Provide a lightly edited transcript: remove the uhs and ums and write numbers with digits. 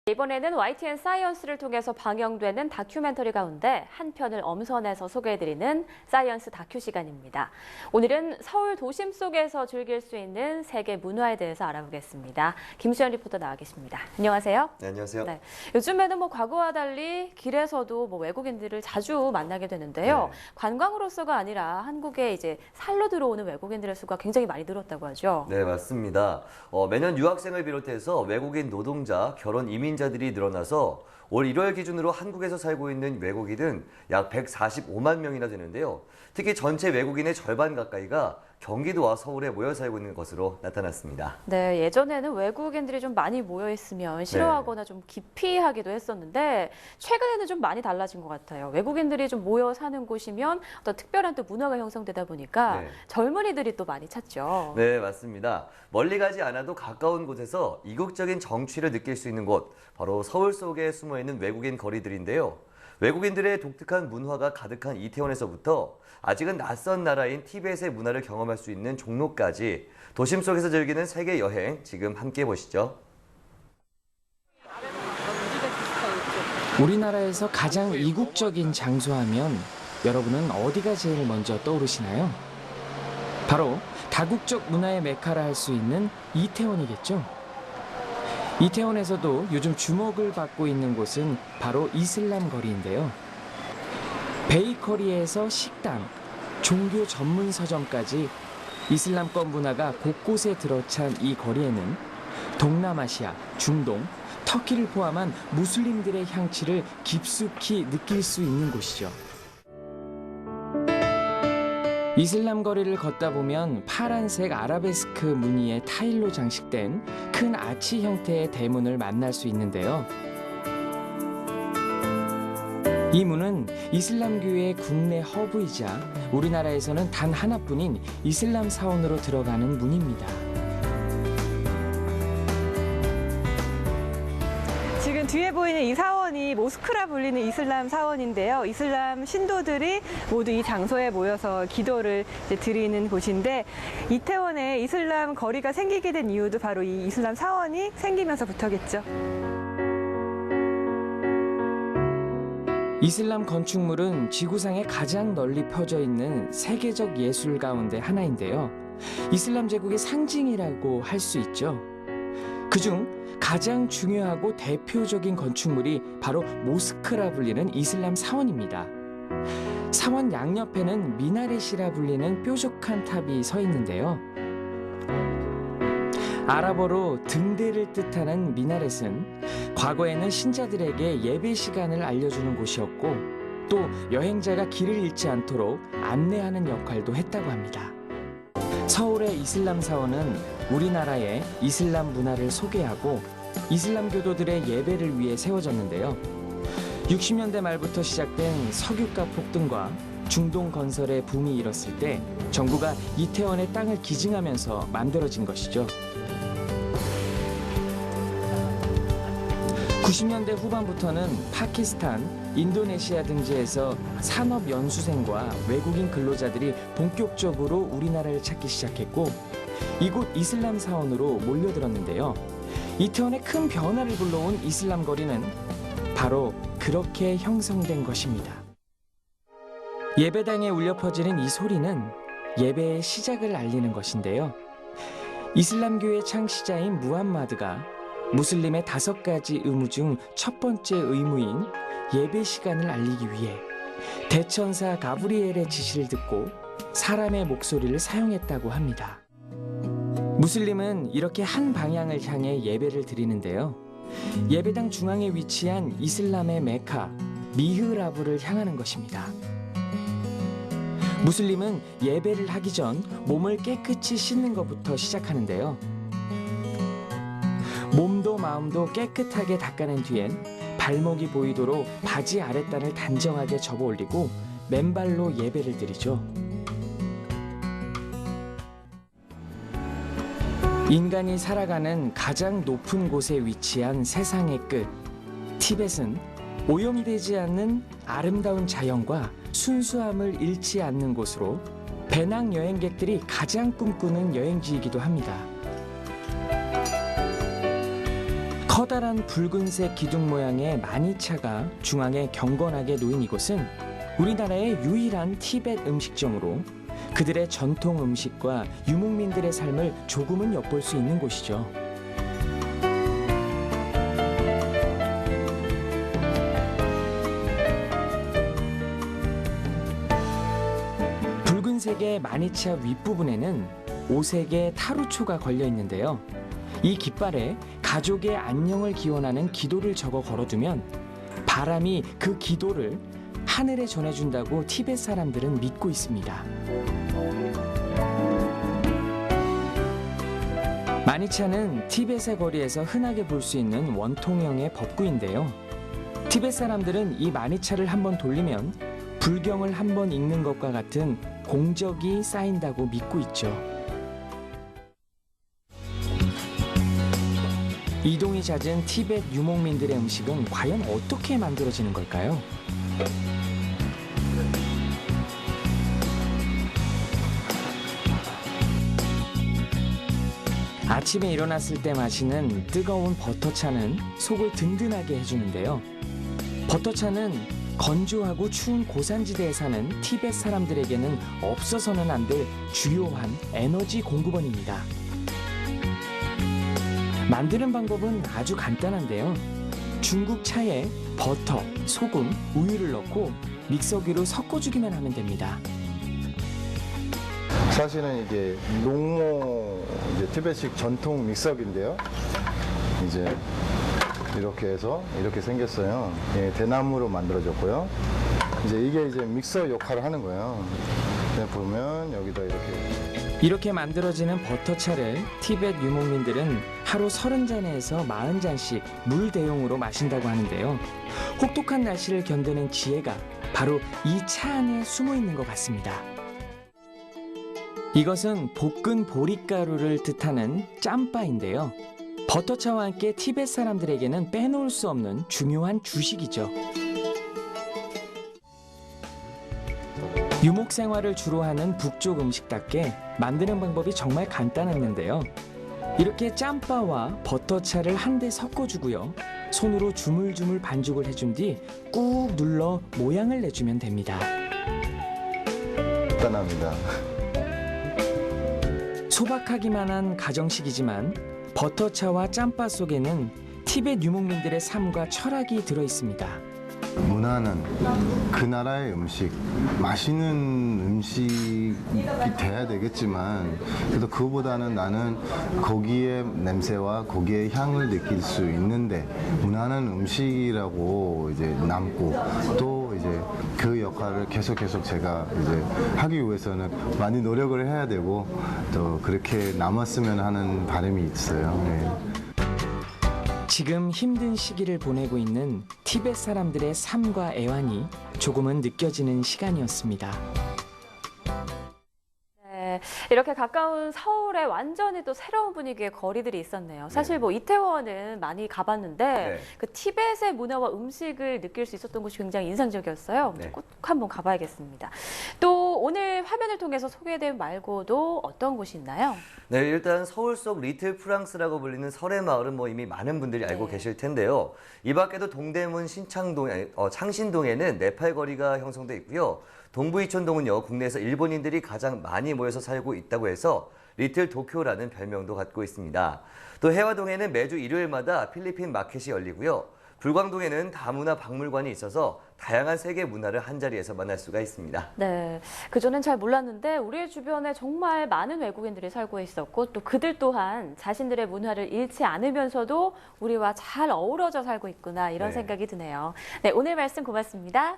이번에는 YTN 사이언스를 통해서 방영되는 다큐멘터리 가운데 한 편을 엄선해서 소개해드리는 사이언스 다큐 시간입니다. 오늘은 서울 도심 속에서 즐길 수 있는 세계 문화에 대해서 알아보겠습니다. 김수현 리포터 나와 계십니다. 안녕하세요. 네, 안녕하세요. 네, 요즘에는 과거와 달리 길에서도 외국인들을 자주 만나게 되는데요. 네. 관광으로서가 아니라 한국에 이제 살러 들어오는 외국인들의 수가 굉장히 많이 늘었다고 하죠. 네, 맞습니다. 매년 유학생을 비롯해서 외국인 노동자, 결혼 이민자들이 늘어나서 올 1월 기준으로 한국에서 살고 있는 외국인은 약 145만 명이나 되는데요. 특히 전체 외국인의 절반 가까이가 경기도와 서울에 모여 살고 있는 것으로 나타났습니다. 네, 예전에는 외국인들이 좀 많이 모여 있으면 싫어하거나 좀 기피하기도 했었는데 최근에는 좀 많이 달라진 것 같아요. 외국인들이 좀 모여 사는 곳이면 어떤 특별한 또 문화가 형성되다 보니까 젊은이들이 또 많이 찾죠. 네, 맞습니다. 멀리 가지 않아도 가까운 곳에서 이국적인 정취를 느낄 수 있는 곳, 바로 서울 속에 숨어 있는 외국인 거리들인데요. 외국인들의 독특한 문화가 가득한 이태원에서부터 아직은 낯선 나라인 티벳의 문화를 경험할 수 있는 종로까지 도심 속에서 즐기는 세계 여행, 지금 함께 보시죠. 우리나라에서 가장 이국적인 장소하면 여러분은 어디가 제일 먼저 떠오르시나요? 바로 다국적 문화의 메카라 할 수 있는 이태원이겠죠. 이태원에서도 요즘 주목을 받고 있는 곳은 바로 이슬람 거리인데요. 베이커리에서 식당, 종교 전문 서점까지 이슬람권 문화가 곳곳에 들어찬 이 거리에는 동남아시아, 중동, 터키를 포함한 무슬림들의 향취를 깊숙이 느낄 수 있는 곳이죠. 이슬람 거리를 걷다 보면 파란색 아라베스크 무늬의 타일로 장식된 큰 아치 형태의 대문을 만날 수 있는데요. 이 문은 이슬람교의 국내 허브이자 우리나라에서는 단 하나뿐인 이슬람 사원으로 들어가는 문입니다. 지금 뒤에 보이는 이 사원이 모스크라 불리는 이슬람 사원인데요. 이슬람 신도들이 모두 이 장소에 모여서 기도를 드리는 곳인데 이태원에 이슬람 거리가 생기게 된 이유도 바로 이 이슬람 사원이 생기면서부터겠죠. 이슬람 건축물은 지구상에 가장 널리 펴져 있는 세계적 예술 가운데 하나인데요. 이슬람 제국의 상징이라고 할 수 있죠. 그중 가장 중요하고 대표적인 건축물이 바로 모스크라 불리는 이슬람 사원입니다. 사원 양옆에는 미나렛이라 불리는 뾰족한 탑이 서 있는데요. 아랍어로 등대를 뜻하는 미나렛은 과거에는 신자들에게 예배 시간을 알려주는 곳이었고 또 여행자가 길을 잃지 않도록 안내하는 역할도 했다고 합니다. 서울의 이슬람 사원은 우리나라의 이슬람 문화를 소개하고 이슬람 교도들의 예배를 위해 세워졌는데요. 60년대 말부터 시작된 석유가 폭등과 중동 건설의 붐이 일었을 때 정부가 이태원의 땅을 기증하면서 만들어진 것이죠. 90년대 후반부터는 파키스탄, 인도네시아 등지에서 산업연수생과 외국인 근로자들이 본격적으로 우리나라를 찾기 시작했고 이곳 이슬람 사원으로 몰려들었는데요. 이태원에 큰 변화를 불러온 이슬람 거리는 바로 그렇게 형성된 것입니다. 예배당에 울려 퍼지는 이 소리는 예배의 시작을 알리는 것인데요. 이슬람교의 창시자인 무함마드가 무슬림의 5가지 의무 중 첫 번째 의무인 예배 시간을 알리기 위해 대천사 가브리엘의 지시를 듣고 사람의 목소리를 사용했다고 합니다. 무슬림은 이렇게 한 방향을 향해 예배를 드리는데요. 예배당 중앙에 위치한 이슬람의 메카, 미흐라브를 향하는 것입니다. 무슬림은 예배를 하기 전 몸을 깨끗이 씻는 것부터 시작하는데요. 몸도 마음도 깨끗하게 닦아낸 뒤엔 발목이 보이도록 바지 아랫단을 단정하게 접어 올리고 맨발로 예배를 드리죠. 인간이 살아가는 가장 높은 곳에 위치한 세상의 끝, 티벳은 오염되지 않는 아름다운 자연과 순수함을 잃지 않는 곳으로 배낭 여행객들이 가장 꿈꾸는 여행지이기도 합니다. 커다란 붉은색 기둥 모양의 마니차가 중앙에 경건하게 놓인 이곳은 우리나라의 유일한 티벳 음식점으로 그들의 전통 음식과 유목민들의 삶을 조금은 엿볼 수 있는 곳이죠. 붉은색의 마니차 윗부분에는 5색의 타루초가 걸려 있는데요. 이 깃발에 가족의 안녕을 기원하는 기도를 적어 걸어두면 바람이 그 기도를 하늘에 전해준다고 티벳 사람들은 믿고 있습니다. 마니차는 티벳의 거리에서 흔하게 볼 수 있는 원통형의 법구인데요. 티벳 사람들은 이 마니차를 한번 돌리면 불경을 한번 읽는 것과 같은 공적이 쌓인다고 믿고 있죠. 이동이 잦은 티벳 유목민들의 음식은 과연 어떻게 만들어지는 걸까요? 아침에 일어났을 때 마시는 뜨거운 버터차는 속을 든든하게 해주는데요. 버터차는 건조하고 추운 고산지대에 사는 티벳 사람들에게는 없어서는 안 될 주요한 에너지 공급원입니다. 만드는 방법은 아주 간단한데요. 중국 차에 버터, 소금, 우유를 넣고 믹서기로 섞어주기만 하면 됩니다. 사실은 이게 농모 티벳식 전통 믹서기인데요. 이제 이렇게 해서 이렇게 생겼어요. 예, 대나무로 만들어졌고요. 이게 이제 믹서 역할을 하는 거예요. 보면 여기다 이렇게 만들어지는 버터차를 티벳 유목민들은 하루 30잔에서 40잔씩 물 대용으로 마신다고 하는데요. 혹독한 날씨를 견디는 지혜가 바로 이 차 안에 숨어 있는 것 같습니다. 이것은 볶은 보리가루를 뜻하는 짬바인데요. 버터차와 함께 티벳 사람들에게는 빼놓을 수 없는 중요한 주식이죠. 유목 생활을 주로 하는 북쪽 음식답게 만드는 방법이 정말 간단했는데요. 이렇게 짬바와 버터차를 한데 섞어주고요. 손으로 주물주물 반죽을 해준 뒤 꾹 눌러 모양을 내주면 됩니다. 간단합니다. 소박하기만 한 가정식이지만 버터차와 짬바 속에는 티벳 유목민들의 삶과 철학이 들어있습니다. 문화는 그 나라의 음식, 맛있는 음식이 돼야 되겠지만 그래도 그거보다는 나는 고기의 냄새와 고기의 향을 느낄 수 있는데 문화는 음식이라고 이제 남고 또 이제 그 역할을 계속 제가 이제 하기 위해서는 많이 노력을 해야 되고 또 그렇게 남았으면 하는 바람이 있어요. 네. 지금 힘든 시기를 보내고 있는 티벳 사람들의 삶과 애환이 조금은 느껴지는 시간이었습니다. 네, 이렇게 가까운 서울에 완전히 또 새로운 분위기의 거리들이 있었네요. 사실 뭐 이태원은 많이 가봤는데 네. 그 티벳의 문화와 음식을 느낄 수 있었던 곳이 굉장히 인상적이었어요. 네. 꼭 한번 가봐야겠습니다. 또 오늘 화면을 통해서 소개된 말고도 어떤 곳이 있나요? 네, 일단 서울 속 리틀 프랑스라고 불리는 설의 마을은 뭐 이미 많은 분들이 알고 네. 계실 텐데요. 이 밖에도 동대문 창신동에는 네팔 거리가 형성돼 있고요. 동부 이촌동은요, 국내에서 일본인들이 가장 많이 모여서 살고 있다고 해서 리틀 도쿄라는 별명도 갖고 있습니다. 또 해화동에는 매주 일요일마다 필리핀 마켓이 열리고요. 불광동에는 다문화 박물관이 있어서 다양한 세계 문화를 한자리에서 만날 수가 있습니다. 네, 그전엔 잘 몰랐는데 우리의 주변에 정말 많은 외국인들이 살고 있었고 또 그들 또한 자신들의 문화를 잃지 않으면서도 우리와 잘 어우러져 살고 있구나 이런 네. 생각이 드네요. 네, 오늘 말씀 고맙습니다.